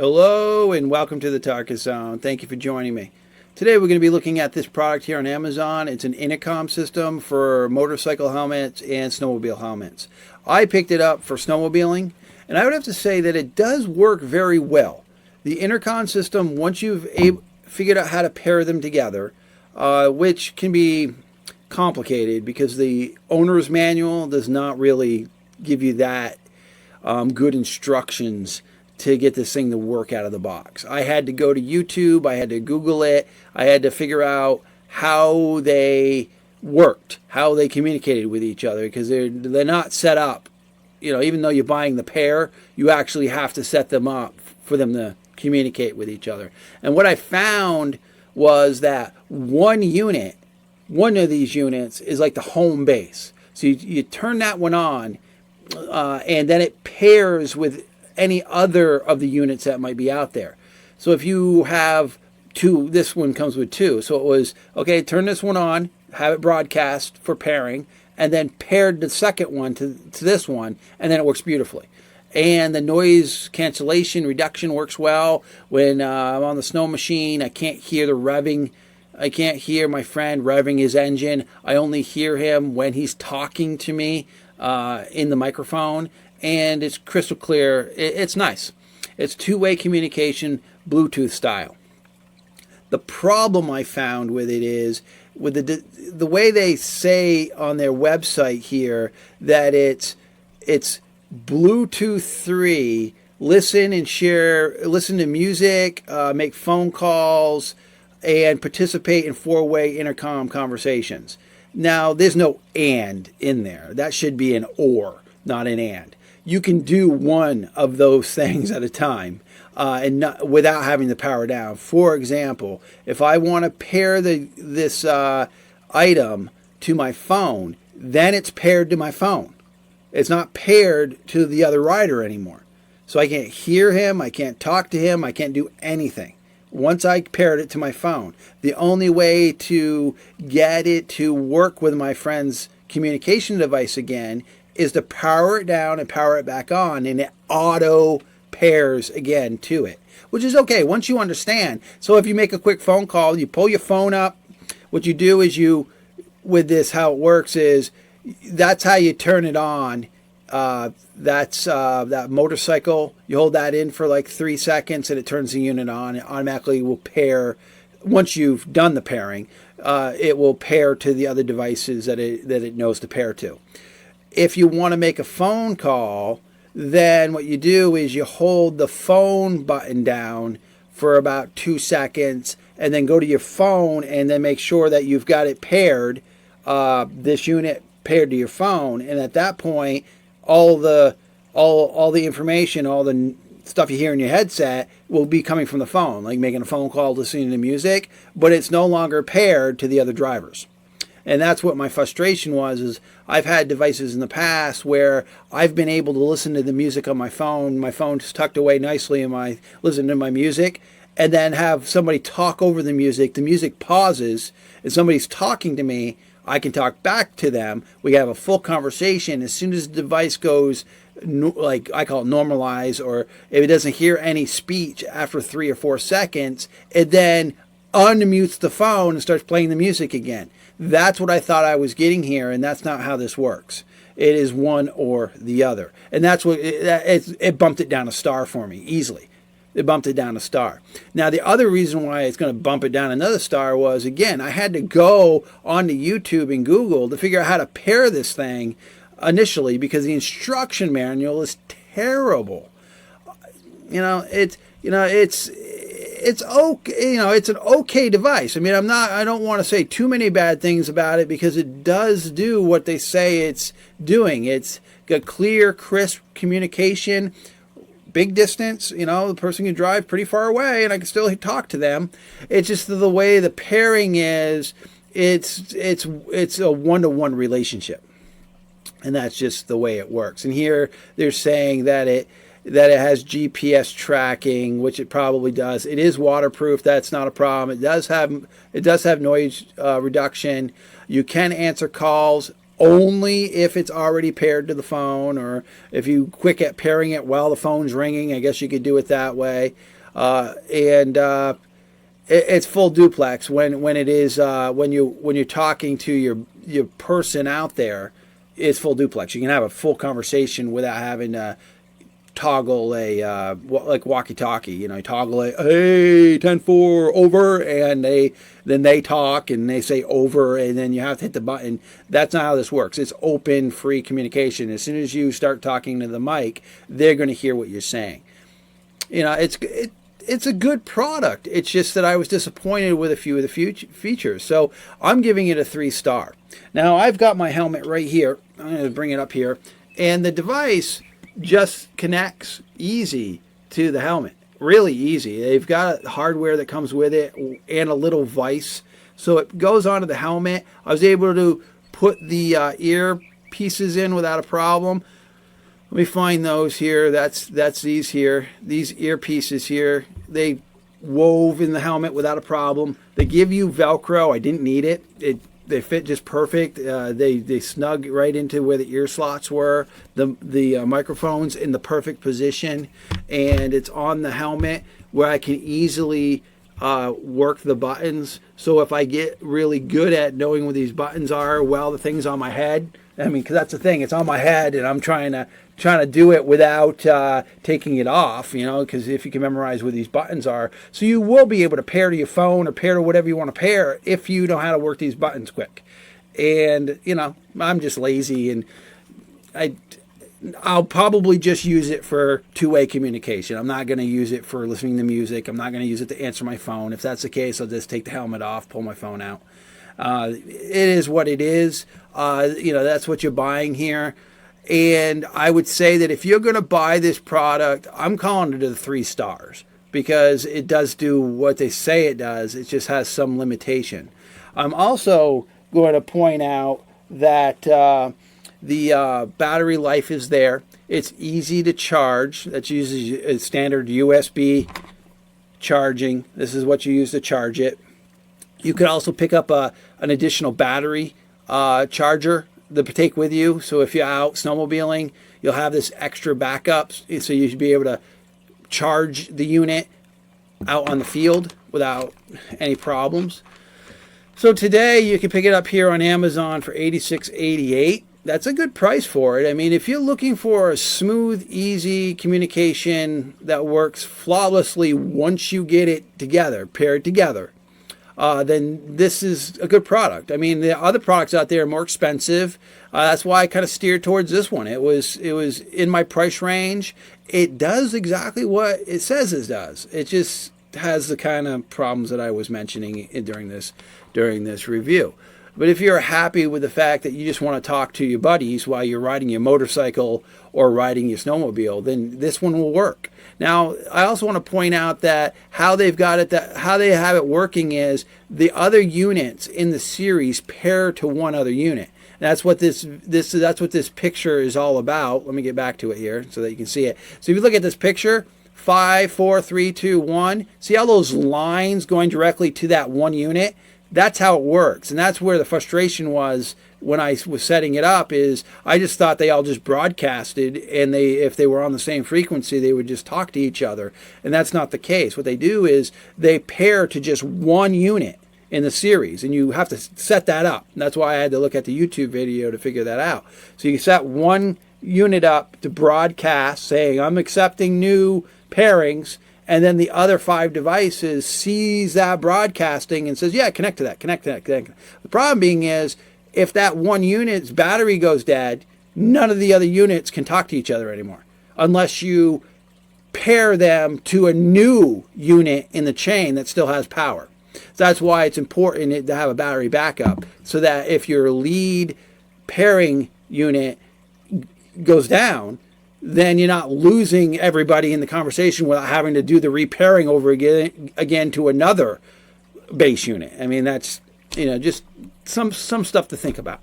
Hello and welcome to the Target Zone. Thank you for joining me. Today we're going to be looking at this product here on Amazon. It's an intercom system for motorcycle helmets and snowmobile helmets. I picked it up for snowmobiling, and I would have to say that it does work very well. The intercom system, once you've figured out how to pair them together, which can be complicated because the owner's manual does not really give you that good instructions to get this thing to work out of the box. I had to go to YouTube, I had to Google it, I had to figure out how they worked, how they communicated with each other, because they're not set up. You know, even though you're buying the pair, you actually have to set them up for them to communicate with each other. And what I found was that one of these units is like the home base. So you turn that one on, and then it pairs with any other of the units that might be out there. So if you have two, this one comes with two. So it was, okay, turn this one on, have it broadcast for pairing, and then paired the second one to this one, and then it works beautifully. And the noise cancellation reduction works well. When I'm on the snow machine, I can't hear the revving. I can't hear my friend revving his engine. I only hear him when he's talking to me in the microphone. And it's crystal clear. It's nice. It's two-way communication, Bluetooth style. The problem I found with it is with the way they say on their website here that it's Bluetooth 3. Listen and share. Listen to music. Make phone calls, and participate in four-way intercom conversations. Now, there's no "and" in there. That should be an "or," not an "and." You can do one of those things at a time without having the power down. For example, if I want to pair this item to my phone, then it's paired to my phone. It's not paired to the other rider anymore. So I can't hear him, I can't talk to him, I can't do anything. Once I paired it to my phone, the only way to get it to work with my friend's communication device again is to power it down and power it back on, and it auto pairs again to it, which is okay once you understand. So if you make a quick phone call, you pull your phone up. What you do is with this, how it works is that's how you turn it on. That's that motorcycle. You hold that in for like 3 seconds and it turns the unit on. It automatically will pair. Once you've done the pairing, it will pair to the other devices that it knows to pair to. If you want to make a phone call, then what you do is you hold the phone button down for about 2 seconds and then go to your phone and then make sure that you've got it paired, this unit paired to your phone. And at that point, all the information, all the stuff you hear in your headset will be coming from the phone, like making a phone call, listening to music, but it's no longer paired to the other drivers. And that's what my frustration was, is I've had devices in the past where I've been able to listen to the music on my phone. My phone's tucked away nicely and I listen to my music, and then have somebody talk over the music. The music pauses and somebody's talking to me. I can talk back to them. We have a full conversation. As soon as the device goes, like I call it normalize, or if it doesn't hear any speech after 3 or 4 seconds, it then unmutes the phone and starts playing the music again. That's what I thought I was getting here, and that's not how this works. It is one or the other. And that's what it bumped it down a star for me easily. It bumped it down a star. Now, the other reason why it's going to bump it down another star was, again, I had to go onto YouTube and Google to figure out how to pair this thing initially, because the instruction manual is terrible. It's okay. It's an okay device. I mean, I don't want to say too many bad things about it, because it does do what they say it's doing. It's got clear, crisp communication, big distance. The person can drive pretty far away and I can still talk to them. It's just the way the pairing is, it's a one-to-one relationship. And that's just the way it works. And here they're saying that it has GPS tracking, which it probably does. It is waterproof. That's not a problem. It does have noise reduction. You can answer calls only if it's already paired to the phone, or if you quick at pairing it while the phone's ringing. I guess you could do it that way. And it's full duplex when it is when you're talking to your person out there. It's full duplex. You can have a full conversation without having to toggle a like walkie-talkie. You toggle it. Hey, 10-4 over, and then they talk and they say over, and then you have to hit the button. That's not how this works. It's open, free communication. As soon as you start talking to the mic, they're going to hear what you're saying. It's a good product. It's just that I was disappointed with a few of the features. So I'm giving it a 3-star. Now I've got my helmet right here. I'm going to bring it up here, and the device just connects easy to the helmet. Really easy. They've got hardware that comes with it and a little vise. So it goes onto the helmet. I was able to put the ear pieces in without a problem. Let me find those here. That's these here. These earpieces here. They wove in the helmet without a problem. They give you Velcro. I didn't need it. They fit just perfect. They snug right into where the ear slots were. The microphone's in the perfect position, and it's on the helmet where I can easily work the buttons. So if I get really good at knowing where these buttons are, well, the thing's on my head. I mean, because that's the thing. It's on my head, and I'm trying to do it without taking it off, because if you can memorize where these buttons are. So you will be able to pair to your phone or pair to whatever you want to pair if you know how to work these buttons quick. And, I'm just lazy, and I'll probably just use it for two-way communication. I'm not going to use it for listening to music. I'm not going to use it to answer my phone. If that's the case, I'll just take the helmet off, pull my phone out. It is what it is. That's what you're buying here. And I would say that if you're going to buy this product, I'm calling it a 3 stars because it does do what they say it does. It just has some limitation. I'm also going to point out that the battery life is there. It's easy to charge. That uses a standard USB charging. This is what you use to charge it. You could also pick up an additional battery charger to take with you. So if you're out snowmobiling, you'll have this extra backup. So you should be able to charge the unit out on the field without any problems. So today you can pick it up here on Amazon for $86.88. That's a good price for it. I mean, if you're looking for a smooth, easy communication that works flawlessly once you get it together, paired together, then this is a good product. I mean, the other products out there are more expensive. That's why I kind of steered towards this one. It was in my price range. It does exactly what it says it does. It just has the kind of problems that I was mentioning during this review. But if you're happy with the fact that you just want to talk to your buddies while you're riding your motorcycle or riding your snowmobile, then this one will work. Now, I also want to point out that how they've got it, how they have it working is the other units in the series pair to one other unit. That's what this picture is all about. Let me get back to it here so that you can see it. So if you look at this picture, 5, 4, 3, 2, 1. See how those lines going directly to that one unit? That's how it works. And that's where the frustration was when I was setting it up, is I just thought they all just broadcasted, and if they were on the same frequency, they would just talk to each other. And that's not the case. What they do is they pair to just one unit in the series, and you have to set that up. And that's why I had to look at the YouTube video to figure that out. So you set one unit up to broadcast saying, I'm accepting new pairings, and then the other 5 devices sees that broadcasting and says, yeah, connect to that. The problem being is, if that one unit's battery goes dead, none of the other units can talk to each other anymore unless you pair them to a new unit in the chain that still has power. So that's why it's important to have a battery backup, so that if your lead pairing unit goes down, then you're not losing everybody in the conversation without having to do the repairing over again to another base unit. I mean, that's, just some stuff to think about.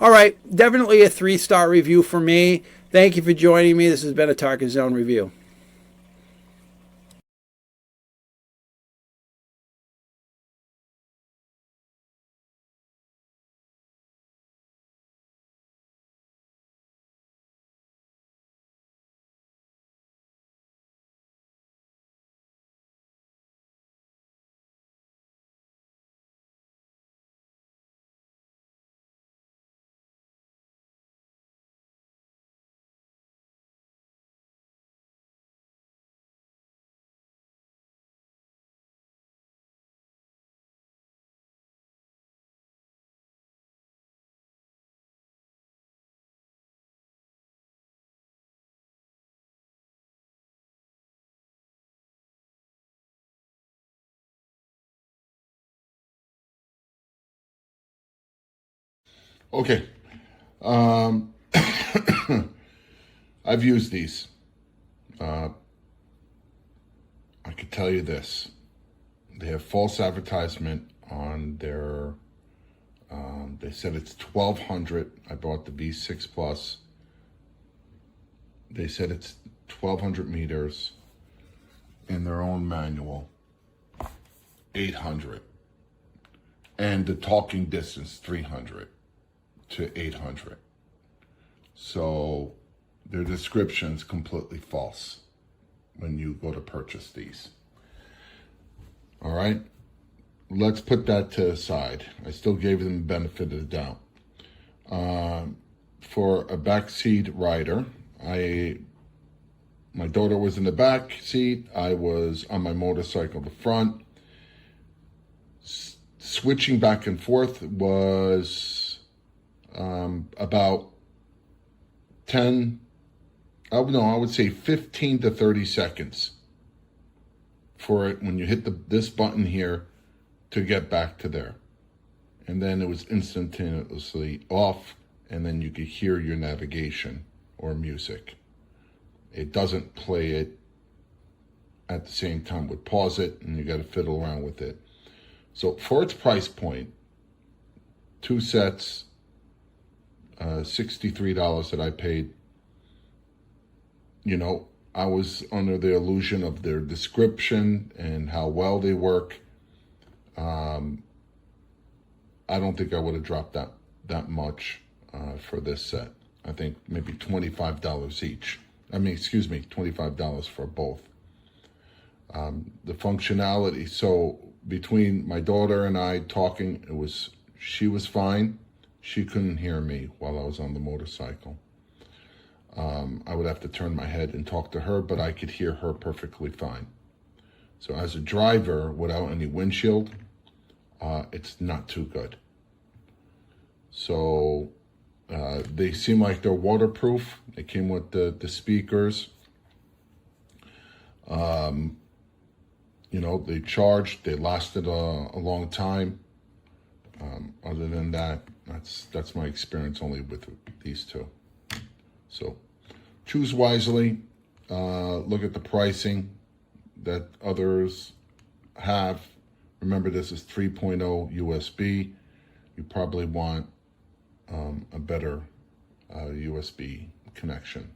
All right, definitely a 3-star review for me. Thank you for joining me. This has been a Target Zone review. Okay. Um, I've used these. Uh, I could tell you this. They have false advertisement on their, they said it's 1200. I bought the V6 Plus. They said it's 1200 meters in their own manual, 800. And the talking distance, 300 to 800. So their description's completely false when you go to purchase these. All right, let's put that to the side. I still gave them the benefit of the doubt. For a backseat rider, my daughter was in the back seat. I was on my motorcycle, the front. Switching back and forth was about 10, I would say 15 to 30 seconds for it when you hit this button here to get back to there. And then it was instantaneously off, and then you could hear your navigation or music. It doesn't play it at the same time. Would pause it, and you got to fiddle around with it. So for its price point, 2 sets, $63 that I paid, you know, I was under the illusion of their description and how well they work. I don't think I would have dropped that much for this set. I think maybe $25 each. $25 for both. The functionality, so between my daughter and I talking, she was fine. She couldn't hear me while I was on the motorcycle. I would have to turn my head and talk to her, but I could hear her perfectly fine. So as a driver, without any windshield, it's not too good. So they seem like they're waterproof. They came with the speakers. You know, they charged. They lasted a long time. Other than that, that's my experience only with these two. So choose wisely. Look at the pricing that others have. Remember, this is 3.0 USB. You probably want a better USB connection.